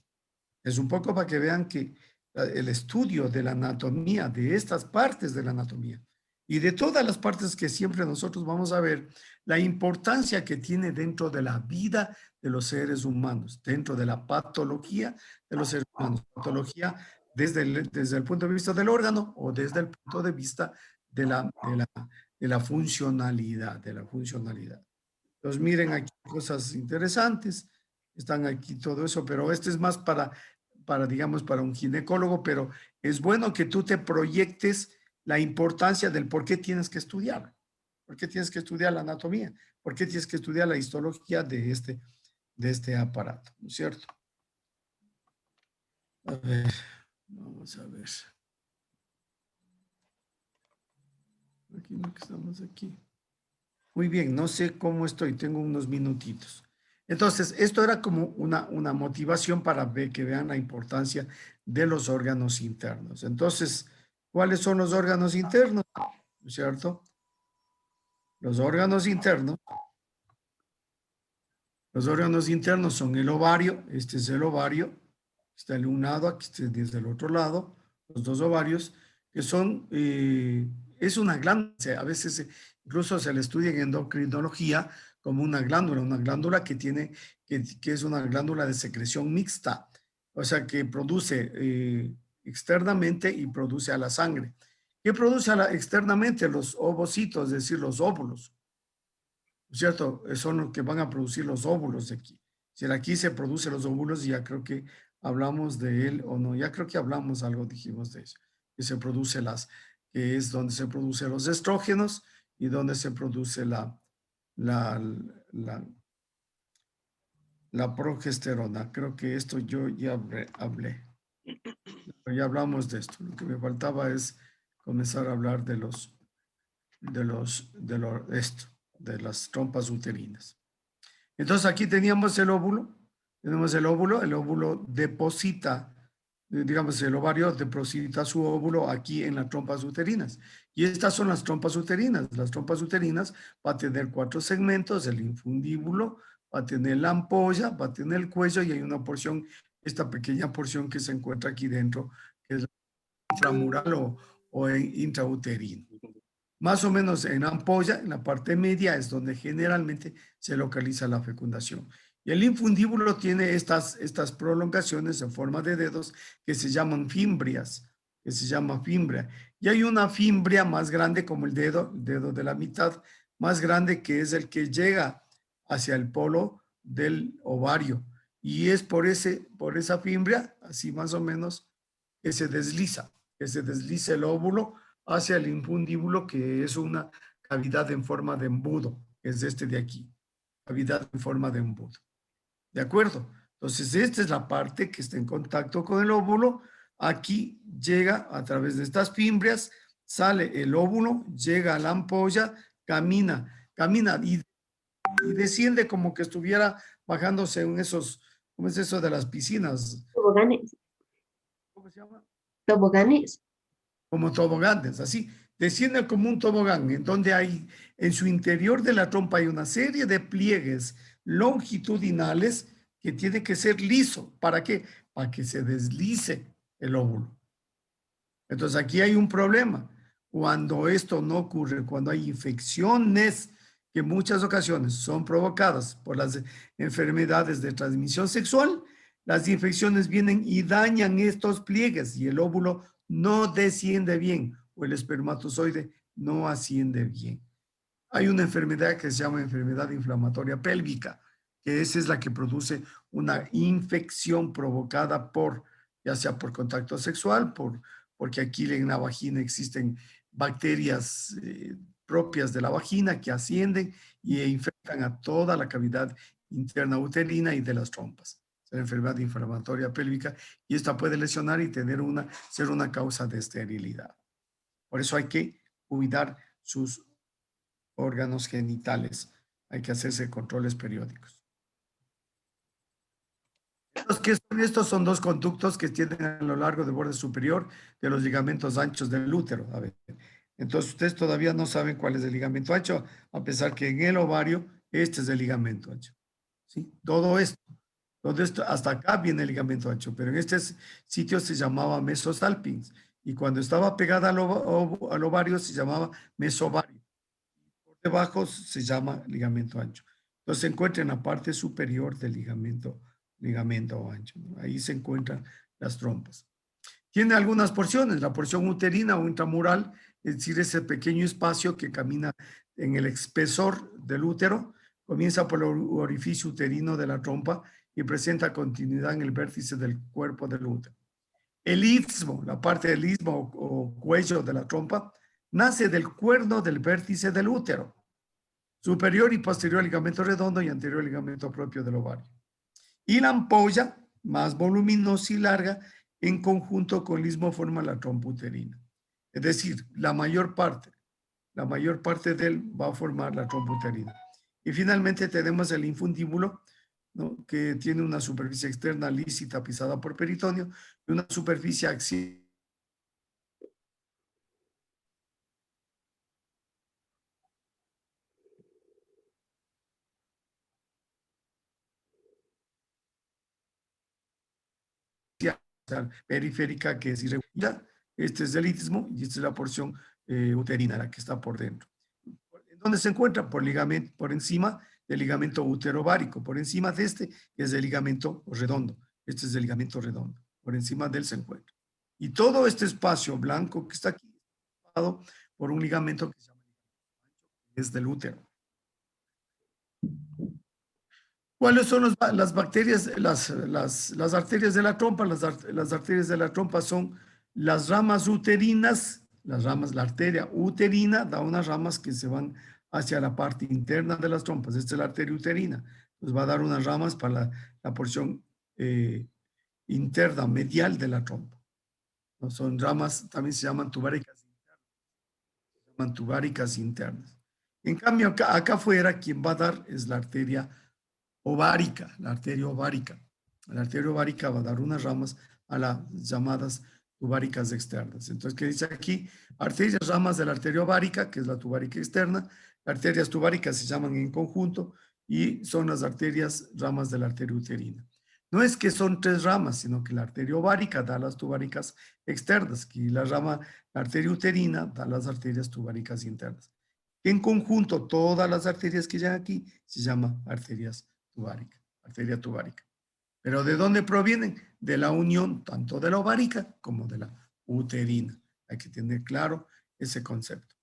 Es un poco para que vean que el estudio de la anatomía, de estas partes de la anatomía y de todas las partes que siempre nosotros vamos a ver, la importancia que tiene dentro de la vida de los seres humanos, dentro de la patología de los seres humanos. Patología desde el punto de vista del órgano o desde el punto de vista de la funcionalidad, Entonces miren aquí cosas interesantes, están aquí todo eso, pero esto es más digamos, para un ginecólogo, pero es bueno que tú te proyectes la importancia del por qué tienes que estudiar. ¿Por qué tienes que estudiar la anatomía? ¿Por qué tienes que estudiar la histología de este aparato? ¿No es cierto? A ver, vamos a ver. Aquí no que estamos aquí. Muy bien, no sé cómo estoy, tengo unos minutitos. Entonces, esto era como una motivación para que vean la importancia de los órganos internos. Entonces, ¿cuáles son los órganos internos? ¿No es cierto? Los órganos internos son el ovario, este es el ovario, está el un lado, aquí está desde el otro lado, los dos ovarios, que son, es una glándula, a veces incluso se le estudia en endocrinología como una glándula que es una glándula de secreción mixta, o sea que produce externamente y produce a la sangre. ¿Qué produce externamente? Los ovocitos, es decir, los óvulos. ¿Cierto? Son los que van a producir los óvulos de aquí. Si aquí se producen los óvulos, ya creo que hablamos de él o no, ya creo que hablamos algo, dijimos de eso, que se produce que es donde se producen los estrógenos y donde se produce la progesterona. Creo que esto yo ya hablé. Ya hablamos de esto. Lo que me faltaba es comenzar a hablar de las trompas uterinas. Entonces aquí teníamos el óvulo, el óvulo deposita, digamos, el ovario deposita su óvulo aquí en las trompas uterinas. Y estas son las trompas uterinas. Las trompas uterinas va a tener 4 segmentos, el infundíbulo, va a tener la ampolla, va a tener el cuello y hay una porción, esta pequeña porción que se encuentra aquí dentro, que es intramural o intrauterino. Más o menos en ampolla, en la parte media, es donde generalmente se localiza la fecundación. Y el infundíbulo tiene estas prolongaciones en forma de dedos que se llaman fimbrias, que se llama fimbria. Y hay una fimbria más grande como el dedo de la mitad, más grande que es el que llega hacia el polo del ovario. Y es por esa fimbria, así más o menos, que se desliza el óvulo hacia el infundíbulo, que es una cavidad en forma de embudo, que es este de aquí, cavidad en forma de embudo. ¿De acuerdo? Entonces, esta es la parte que está en contacto con el óvulo. Aquí llega a través de estas fimbrias, sale el óvulo, llega a la ampolla, camina y desciende como que estuviera bajándose en esos, ¿cómo es eso de las piscinas? Toboganes. ¿Cómo se llama? Toboganes. Como toboganes, así, desciende como un tobogán, en donde hay, en su interior de la trompa hay una serie de pliegues longitudinales que tiene que ser liso. ¿Para qué? Para que se deslice el óvulo. Entonces aquí hay un problema. Cuando esto no ocurre, cuando hay infecciones que en muchas ocasiones son provocadas por las enfermedades de transmisión sexual, las infecciones vienen y dañan estos pliegues y el óvulo no desciende bien o el espermatozoide no asciende bien. Hay una enfermedad que se llama enfermedad inflamatoria pélvica, que esa es la que produce una infección provocada por, ya sea por contacto sexual, porque aquí en la vagina existen bacterias propias de la vagina que ascienden y infectan a toda la cavidad interna uterina y de las trompas. Es la enfermedad inflamatoria pélvica y esta puede lesionar y ser una causa de esterilidad. Por eso hay que cuidar sus órganos genitales. Hay que hacerse controles periódicos. Estos son 2 conductos que tienen a lo largo del borde superior de los ligamentos anchos del útero. A ver, entonces ustedes todavía no saben cuál es el ligamento ancho, a pesar que en el ovario este es el ligamento ancho. ¿Sí? Todo esto, hasta acá viene el ligamento ancho, pero en este sitio se llamaba mesosalpinx y cuando estaba pegada al ovario se llamaba mesovario. Por debajo se llama ligamento ancho. Entonces se encuentra en la parte superior del ligamento ancho, ¿no? Ahí se encuentran las trompas. Tiene algunas porciones, la porción uterina o intramural, es decir, ese pequeño espacio que camina en el espesor del útero, comienza por el orificio uterino de la trompa y presenta continuidad en el vértice del cuerpo del útero. El istmo, la parte del istmo o cuello de la trompa, nace del cuerno del vértice del útero, superior y posterior ligamento redondo y anterior ligamento propio del ovario. Y la ampolla, más voluminosa y larga, en conjunto con el istmo forma la trompa uterina. Es decir, la mayor parte de él va a formar la trompa uterina. Y finalmente tenemos el infundíbulo, ¿no? Que tiene una superficie externa lisa y tapizada por peritoneo y una superficie axial periférica que es irregular. Este es el istmo y esta es la porción uterina, la que está por dentro. ¿Dónde se encuentra? Por encima del ligamento uterovárico, por encima de este es el ligamento redondo. Este es el ligamento redondo, por encima de él se encuentra. Y todo este espacio blanco que está aquí está ocupado por un ligamento que se llama es del útero. ¿Cuáles son las bacterias, las arterias de la trompa? Las arterias de la trompa son las ramas uterinas, la arteria uterina da unas ramas que se van hacia la parte interna de las trompas. Esta es la arteria uterina. Nos va a dar unas ramas para la porción interna, medial de la trompa. ¿No? Son ramas, también se llaman tubáricas internas. Se llaman tubáricas internas. En cambio, acá afuera, quien va a dar es la arteria ovárica, la arteria ovárica. La arteria ovárica va a dar unas ramas a las llamadas tubáricas externas. Entonces, ¿qué dice aquí? Arterias ramas de la arteria ovárica, que es la tubárica externa. Arterias tubáricas se llaman en conjunto y son las arterias ramas de la arteria uterina. No es que son 3 ramas, sino que la arteria ovárica da las tubáricas externas y la arteria uterina da las arterias tubáricas internas. En conjunto, todas las arterias que llegan aquí se llaman arteria tubárica. ¿Pero de dónde provienen? De la unión tanto de la ovárica como de la uterina. Hay que tener claro ese concepto.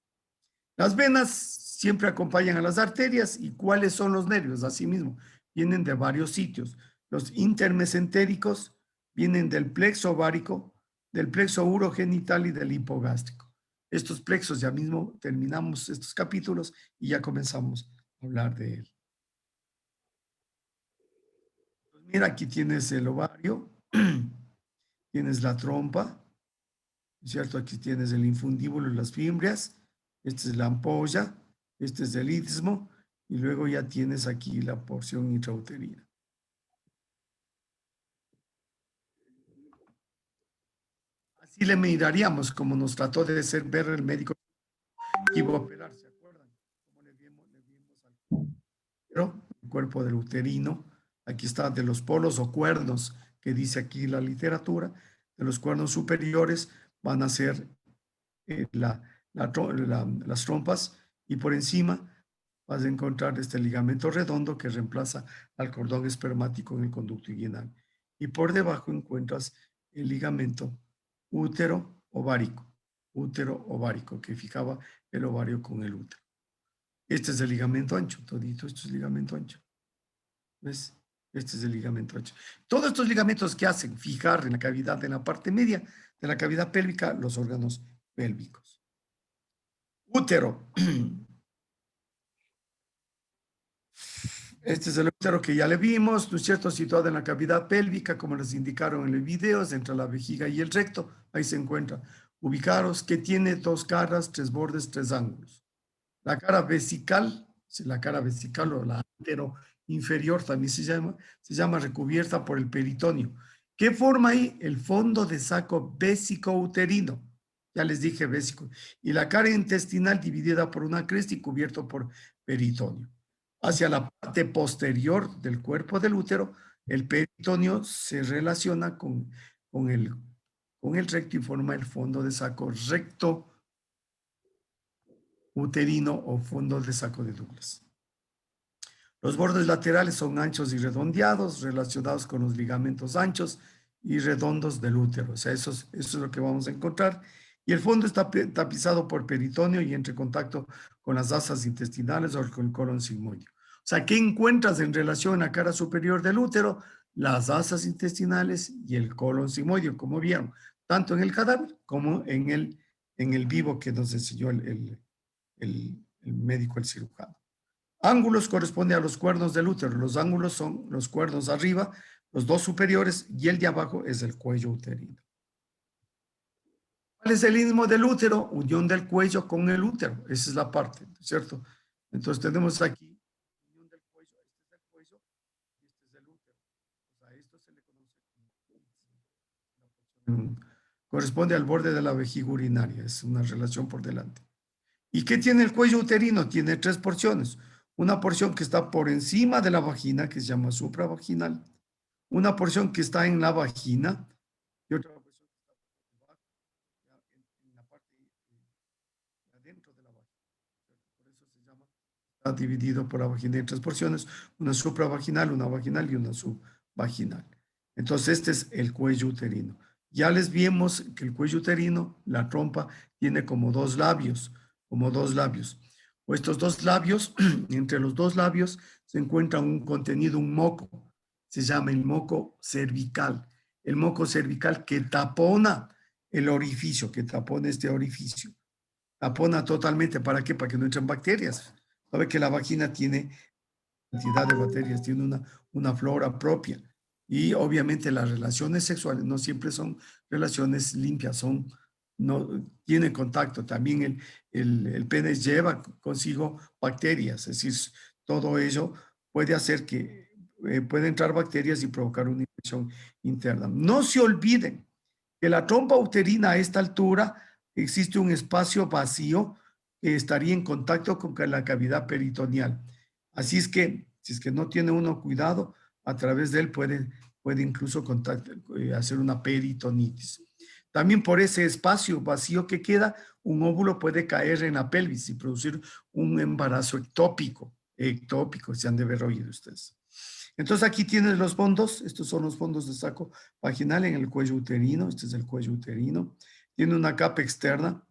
Las venas siempre acompañan a las arterias. ¿Y cuáles son los nervios? Asimismo, vienen de varios sitios. Los intermesentéricos vienen del plexo ovárico, del plexo urogenital y del hipogástrico. Estos plexos, ya mismo terminamos estos capítulos y ya comenzamos a hablar de él. Pues mira, aquí tienes el ovario, tienes la trompa, ¿cierto? Aquí tienes el infundíbulo y las fimbrias, esta es la ampolla, este es el istmo y luego ya tienes aquí la porción intrauterina. Así le miraríamos como nos trató de hacer ver el médico que iba a operar, ¿se acuerdan? Como le vimos el cuerpo del uterino, aquí está de los polos o cuernos que dice aquí la literatura, de los cuernos superiores van a ser las trompas y por encima vas a encontrar este ligamento redondo que reemplaza al cordón espermático en el conducto inguinal. Y por debajo encuentras el ligamento útero-ovárico que fijaba el ovario con el útero. Este es el ligamento ancho, todito esto es ligamento ancho. ¿Ves? Este es el ligamento ancho. Todos estos ligamentos que hacen fijar en la cavidad, en la parte media de la cavidad pélvica, los órganos pélvicos. Útero. Este es el útero que ya le vimos, ¿no es cierto? Situado en la cavidad pélvica, como les indicaron en el video, entre la vejiga y el recto. Ahí se encuentra. Ubicaros que tiene 2 caras, 3 bordes, 3 ángulos. La cara vesical o la antero inferior también se llama recubierta por el peritoneo. ¿Qué forma ahí? El fondo de saco vesicouterino. Ya les dije vésico. Y la cara intestinal dividida por una cresta y cubierto por peritoneo. Hacia la parte posterior del cuerpo del útero, el peritoneo se relaciona con el recto y forma el fondo de saco recto uterino o fondo de saco de Douglas. Los bordes laterales son anchos y redondeados, relacionados con los ligamentos anchos y redondos del útero. O sea, eso es lo que vamos a encontrar. Y el fondo está tapizado por peritoneo y entre contacto con las asas intestinales o con el colon sigmoideo. O sea, ¿qué encuentras en relación a la cara superior del útero? Las asas intestinales y el colon sigmoideo, como vieron, tanto en el cadáver como en el vivo que nos enseñó el médico, el cirujano. Ángulos corresponde a los cuernos del útero. Los ángulos son los cuernos arriba, los 2 superiores y el de abajo es el cuello uterino. ¿Cuál es el istmo del útero? Unión del cuello con el útero. Esa es la parte, ¿cierto? Entonces tenemos aquí unión del cuello, este es el cuello y este es el útero. O sea, esto se le conoce como corresponde al borde de la vejiga urinaria. Es una relación por delante. ¿Y qué tiene el cuello uterino? Tiene 3 porciones. Una porción que está por encima de la vagina, que se llama supravaginal. Una porción que está en la vagina. Y otra porción que está por debajo, en la parte adentro de la vagina. Por eso se llama, está dividido por la vagina en 3 porciones. Una supravaginal, una vaginal y una subvaginal. Entonces, este es el cuello uterino. Ya les vimos que el cuello uterino, la trompa, tiene como 2 labios. O estos 2 labios, entre los 2 labios se encuentra un contenido, un moco, se llama el moco cervical. El moco cervical que tapona el orificio, que tapona este orificio. Tapona totalmente, ¿para qué? Para que no entren bacterias. Sabe que la vagina tiene cantidad de bacterias, tiene una flora propia. Y obviamente las relaciones sexuales no siempre son relaciones limpias, no tienen contacto. También el pene lleva consigo bacterias, es decir, todo ello puede hacer que puede entrar bacterias y provocar una infección interna. No se olviden que la trompa uterina a esta altura existe un espacio vacío que estaría en contacto con la cavidad peritoneal. Así es que, si es que no tiene uno cuidado, a través de él puede incluso hacer una peritonitis. También por ese espacio vacío que queda, un óvulo puede caer en la pelvis y producir un embarazo ectópico, se han de haber oído ustedes. Entonces aquí tienes los fondos, estos son los fondos de saco vaginal en el cuello uterino, este es el cuello uterino, tiene una capa externa,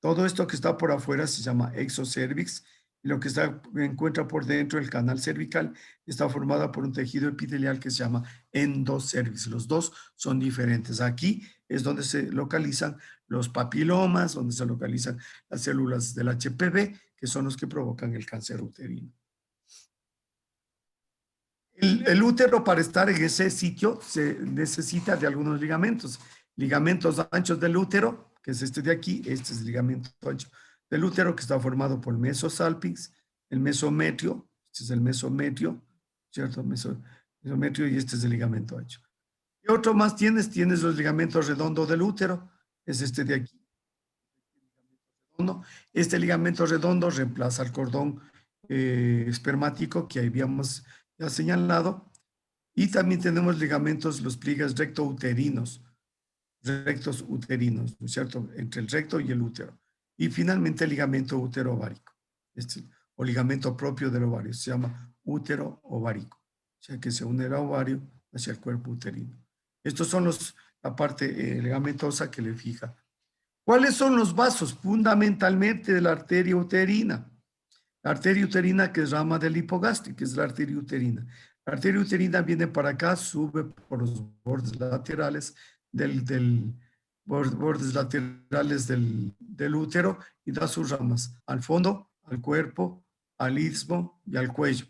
todo esto que está por afuera se llama exocervix, y lo que encuentra por dentro el canal cervical está formado por un tejido epitelial que se llama endocervix. Los dos son diferentes. Aquí es donde se localizan los papilomas, donde se localizan las células del HPV, que son los que provocan el cáncer uterino. El útero, para estar en ese sitio, se necesita de algunos ligamentos. Ligamentos anchos del útero, que es este de aquí, este es el ligamento ancho del útero, que está formado por el mesosalpinx, el mesometrio, este es el mesometrio, ¿cierto? Mesometrio, y este es el ligamento ancho. ¿Qué otro más tienes? Tienes los ligamentos redondos del útero, es este de aquí. Este ligamento redondo reemplaza el cordón espermático que habíamos ya señalado. Y también tenemos ligamentos, los pliegues rectos uterinos, ¿no es cierto? Entre el recto y el útero. Y finalmente el ligamento útero-ovárico, o ligamento propio del ovario, se llama útero-ovárico, o sea que se une el ovario hacia el cuerpo uterino. Estos son la parte ligamentosa que le fija. ¿Cuáles son los vasos? Fundamentalmente de la arteria uterina. La arteria uterina, que es rama del hipogástrico, que es la arteria uterina. La arteria uterina viene para acá, sube por los bordes laterales del útero y da sus ramas al fondo, al cuerpo, al istmo y al cuello.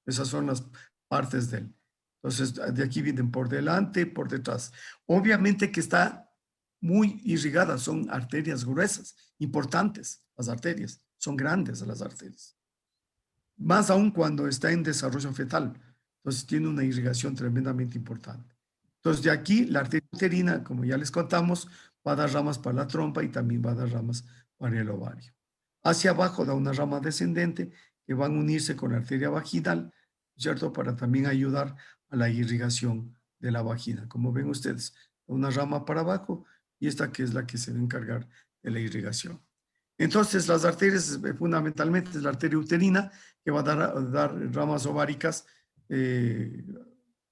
Esas son las partes de él. Entonces, de aquí vienen por delante y por detrás. Obviamente que está muy irrigada, son arterias gruesas, importantes las arterias, son grandes las arterias. Más aún cuando está en desarrollo fetal. Entonces tiene una irrigación tremendamente importante. Entonces de aquí la arteria uterina, como ya les contamos, va a dar ramas para la trompa y también va a dar ramas para el ovario. Hacia abajo da una rama descendente que van a unirse con la arteria vaginal, ¿cierto? Para también ayudar a la irrigación de la vagina. Como ven ustedes, una rama para abajo y esta que es la que se va a encargar de la irrigación. Entonces, las arterias, fundamentalmente, es la arteria uterina, que va a dar ramas ováricas, que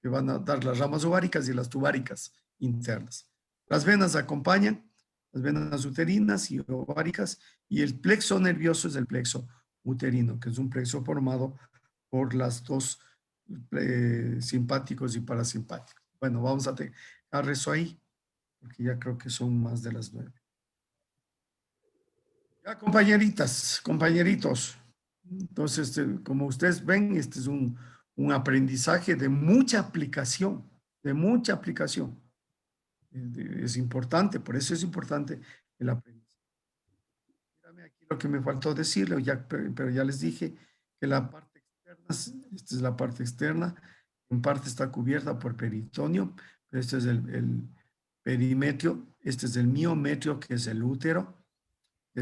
van a dar las ramas ováricas y las tubáricas internas. Las venas acompañan, las venas uterinas y ováricas, y el plexo nervioso es el plexo uterino, que es un plexo formado por las dos simpáticos y parasimpáticos. Bueno, vamos a dejar eso ahí, porque ya creo que son más de las 9. Ya, compañeritas, compañeritos. Entonces, como ustedes ven, este es un aprendizaje de mucha aplicación, de mucha aplicación. Es importante, por eso es importante el aprendizaje. Mírame aquí lo que me faltó decirle, pero ya les dije que la parte externa, esta es la parte externa, en parte está cubierta por peritoneo, pero este es el perimetrio, este es el miometrio, que es el útero,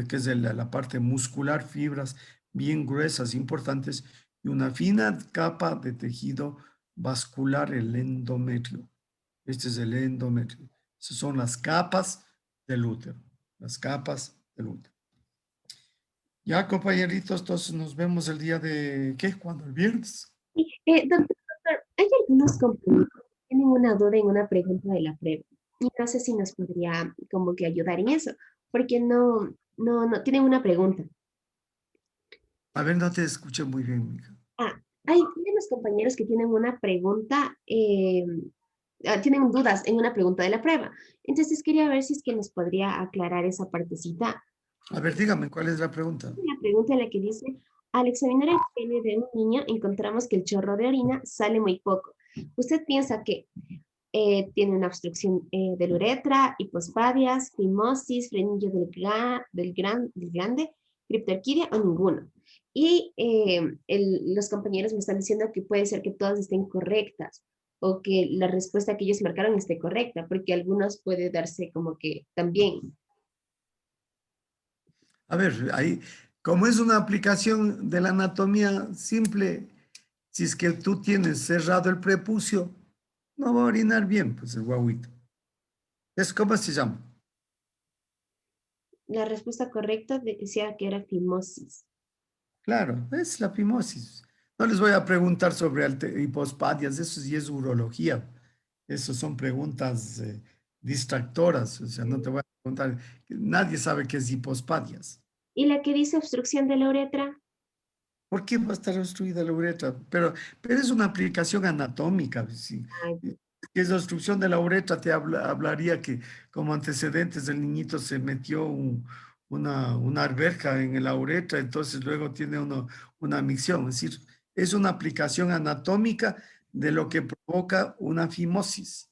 que es la parte muscular, fibras bien gruesas, importantes, y una fina capa de tejido vascular, el endometrio. Este es el endometrio. Esas son las capas del útero, las capas del útero. Ya, compañeritos, entonces nos vemos el día de, ¿qué? ¿Cuándo? ¿El viernes? Doctor, hay algunos compañeros que tienen una duda en una pregunta de la prueba. Y no sé si nos podría como que ayudar en eso, porque no tienen una pregunta. A ver, no te escuché muy bien, mija. Hay unos compañeros que tienen una pregunta, tienen dudas en una pregunta de la prueba. Entonces quería ver si es que nos podría aclarar esa partecita. A ver, dígame, ¿cuál es la pregunta? La pregunta en la que dice, al examinar el pene de un niño encontramos que el chorro de orina sale muy poco. ¿Usted piensa que tiene una obstrucción de la uretra, hipospadias, fimosis, frenillo del glande, criptorquidia o ninguno? Y los compañeros me están diciendo que puede ser que todas estén correctas o que la respuesta que ellos marcaron esté correcta, porque algunos puede darse como que también. A ver, ahí, como es una aplicación de la anatomía simple, si es que tú tienes cerrado el prepucio, no va a orinar bien, pues el guaguito. ¿Es cómo se llama? La respuesta correcta decía que era fimosis. Claro, es la fimosis. No les voy a preguntar sobre hipospadias, eso sí es urología. Eso son preguntas distractoras, o sea, no te voy a preguntar. Nadie sabe qué es hipospadias. ¿Y la que dice obstrucción de la uretra? ¿Por qué va a estar obstruida la uretra? Pero es una aplicación anatómica. Sí. Ay, Que es la obstrucción de la uretra, te hablaría que como antecedentes el niñito se metió una alberca en la uretra, entonces luego tiene una micción. Es decir, es una aplicación anatómica de lo que provoca una fimosis.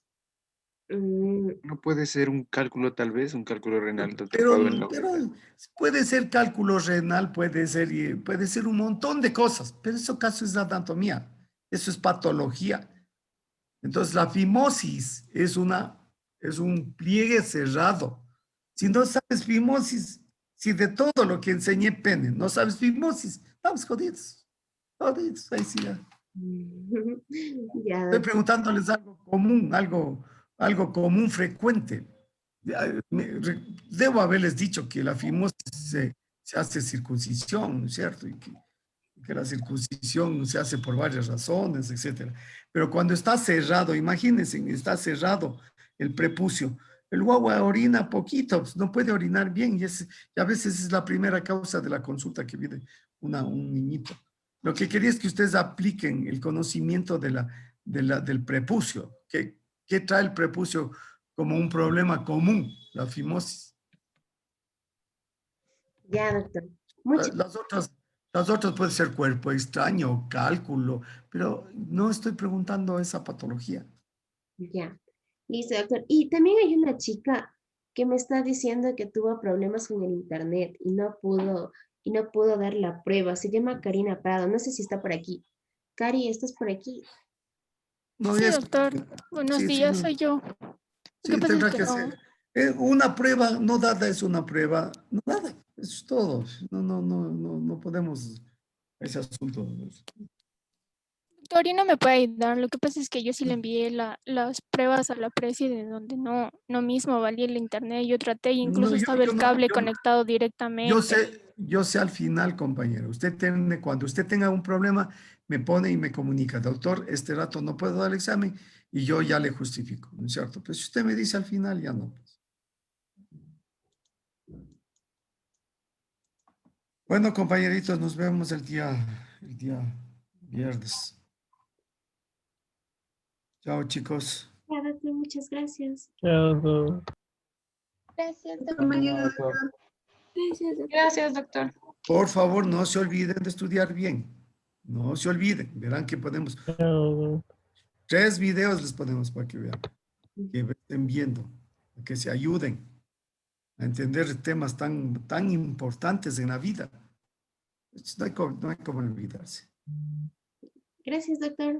mm, No puede ser un cálculo, tal vez, un cálculo renal Pero, tapado en la pero uretra. puede ser cálculo renal, puede ser un montón de cosas, pero eso caso es anatomía, eso es patología. Entonces la fimosis es un pliegue cerrado. Si no sabes fimosis, si de todo lo que enseñé pene, no sabes fimosis, estamos jodidos, jodidos, ahí sí ya. ya, Estoy preguntándoles algo común, algo común, frecuente. Debo haberles dicho que la fimosis se hace circuncisión, ¿no es cierto? Y que la circuncisión se hace por varias razones, etcétera. Pero cuando está cerrado, imagínense, está cerrado el prepucio, el guagua orina poquito, pues no puede orinar bien y a veces es la primera causa de la consulta que viene un niñito. Lo que quería es que ustedes apliquen el conocimiento del prepucio, que trae el prepucio como un problema común, la fimosis. ya, doctor. Muchas Las otras puede ser cuerpo extraño, cálculo, pero no estoy preguntando esa patología. Ya, listo, doctor. Y también hay una chica que me está diciendo que tuvo problemas con el internet y no pudo dar la prueba. Se llama Karina Prado. No sé si está por aquí. Cari, ¿estás por aquí? No, Sí, es, doctor. Buenos sí, sí, días, soy yo. Lo que sí, pasa es tendrá que que no. ser. Una prueba no dada es una prueba no dada. Eso es todo. No podemos ese asunto. Doctor, y no me puede ayudar. Lo que pasa es que yo sí le envié las pruebas a la presi de donde no mismo valía el internet. Yo traté y No, incluso estaba el no, cable conectado directamente. yo sé al final, compañero. Cuando usted tenga un problema, me pone y me comunica, doctor, este rato no puedo dar el examen y yo ya le justifico, ¿no es cierto? Pues si usted me dice al final, ya no. Bueno, compañeritos, nos vemos el día viernes. Chao, chicos. Ya, doctor, muchas gracias. Gracias, Hasta mañana, doctor. Gracias, doctor. Por favor, no se olviden de estudiar bien. No se olviden. Verán que podemos. 3 videos les ponemos para que vean, que estén viendo, que se ayuden a entender temas tan importantes en la vida. No hay como olvidarse. Gracias, doctor.